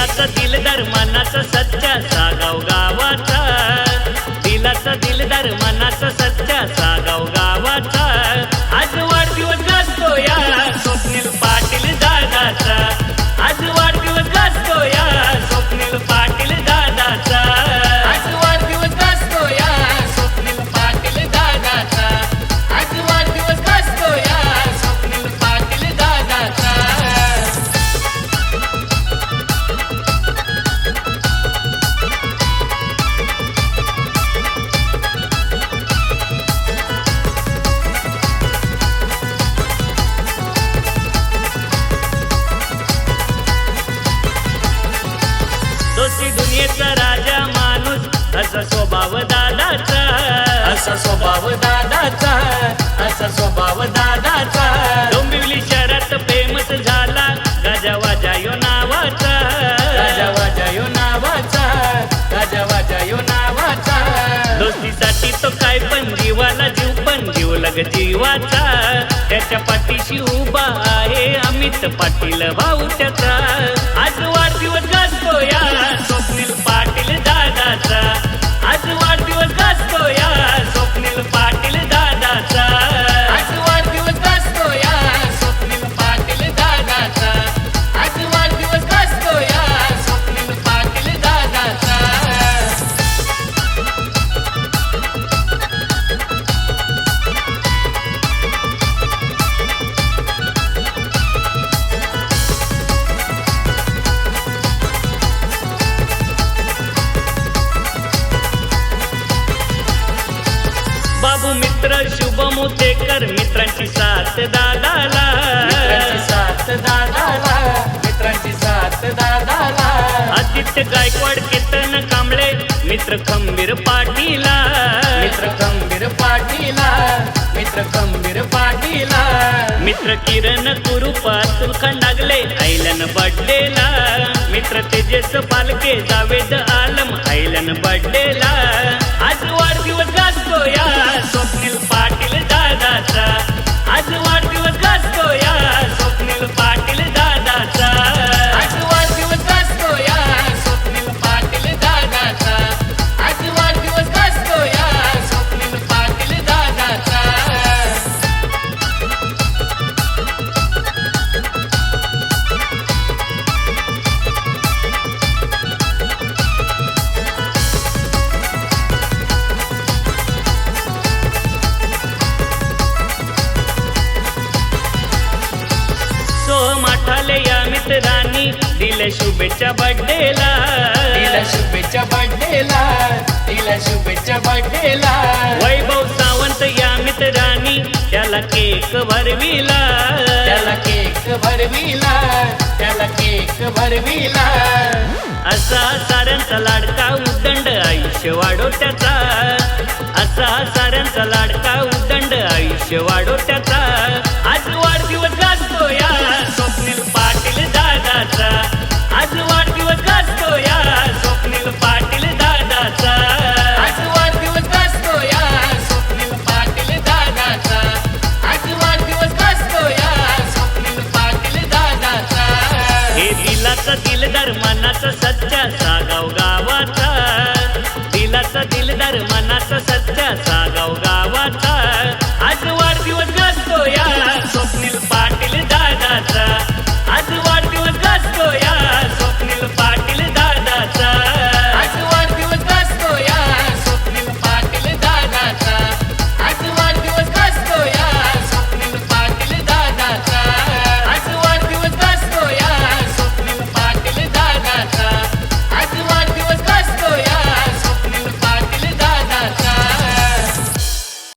दिलाचा दिलदार मनाचा सच्चा सागाव गावाचा, दिलाचा दिलदार मनाचा सच्चा सागाव गावाचा। आज वाढदिवस गाजतो या स्वप्नील पाटील दादाचा, आज वाढदिवस गाजतो या स्वप्नील पाटील दादाचा, आज वाढदिवस गाजतो या स्वप्नील पाटील दादाचा, आज वाढदिवस गाजतो या स्वप्नील पाटील दादाचा। दोस्ती दुनियेचा राजा माणूस असा स्वभाव दादाचा, असा स्वभाव दादाचा, असा स्वभाव दादाचा। डोंबिवली शहरात फेमस झाला गाजावाजा यो नावाचा, गाजावाजा यो नावाचा, गाजावाजा यो नावाचा। दोस्तीसाठी तो काय पण जीवाला जीव पण जीवलग जीवाचा, त्याच्या पाठीशी उभा आहे अमित पाटील भाऊ त्याचा। आज वाढदिवस गाजतो या स्वप्नील पाटील दादाचा, आज वाढदिवस गाजतो या स्वप्नील पाटील दादाचा, आज वाढदिवस गाजतो या स्वप्नील पाटील दादाचा, आज वाढदिवस गाजतो या स्वप्नील पाटील दादाचा। बाबू मित्र शुभ मुतेकर मित्रांची साथ दादाला, मित्रांची साथ दादाला, मित्रांची साथ दादाला। आदित्य गायकवाड केतन कांबळे मित्र खंबीर पाटीला, मित्र खंबीर पाटीला, मित्र खंबीर पाटीला। मित्र किरण कुरुप अतुल खंडागले आयलन बड्डेला, मित्र तेजस पालके जावेद आलम आयलन बड्डेला। आज वाढदिवस गाजतो या स्वप्नील पाटील दादाचा, आज वाढदिवस गाजतो या स्वप्नील पाटील दादाचा, आज वाढदिवस गाजतो या स्वप्नील पाटील दादाचा, आज वाढदिवस गाजतो या स्वप्नील पाटील दादाचा। माठाले या मित्रांनी दिल्या शुभेच्छा बड्डेला, दिल्या शुभेच्छा बड्डेला, दिल्या शुभेच्छा बड्डेला। वैभव सावंत या मित्रांनी त्याला केक भरविला, त्याला केक भरविला, त्याला केक भरविला। असा साऱ्यांचा लाडका उदंड आयुष्य वाढो त्याचा, असा साऱ्यांचा लाडका उदंड आयुष्य वाढो त्याचा।